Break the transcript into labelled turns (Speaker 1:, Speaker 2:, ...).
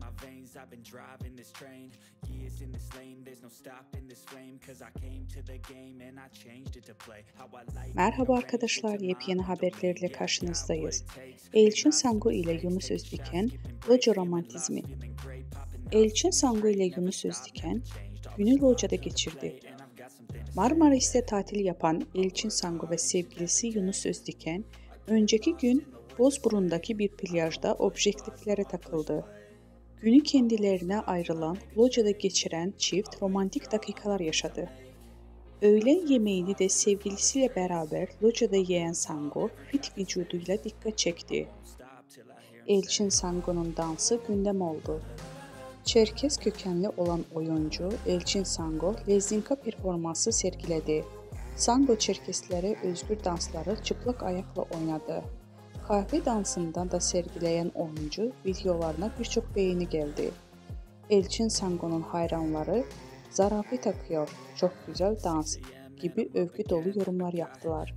Speaker 1: my veins, I've been driving this train. Years in this lane, there's no stopping this flame. Cause I came to the game and I changed it to play how I like.
Speaker 2: Merhaba arkadaşlar, yepyeni haberlerle karşınızdayız. Elçin Sangu ile Yunus Özdiken, Loca romantizmi. Elçin Sangu ile Yunus Özdiken, günü Loca'da geçirdi. Marmaris'te tatil yapan Elçin Sangu ve sevgilisi Yunus Özdiken, önceki gün Bozburun'daki bir plajda objektiflere takıldı. Günü kendilerine ayrılan Loca'da geçiren çift romantik dakikalar yaşadı. Öğlen yemeğini de sevgilisiyle beraber Loca'da yiyen Sangu, fit vücuduyla dikkat çekti. Elçin Sangu'nun dansı gündem oldu. Çerkez kökenli olan oyuncu Elçin Sangu, lezinka performansı sergiledi. Sangu Çerkeslere özgür dansları çıplak ayakla oynadı. Kahve dansından da sergileyen oyuncu videolarına birçok beğeni geldi. Elçin Sangu'nun hayranları "zarafet akıyor, çok güzel dans" gibi övgü dolu yorumlar yaptılar.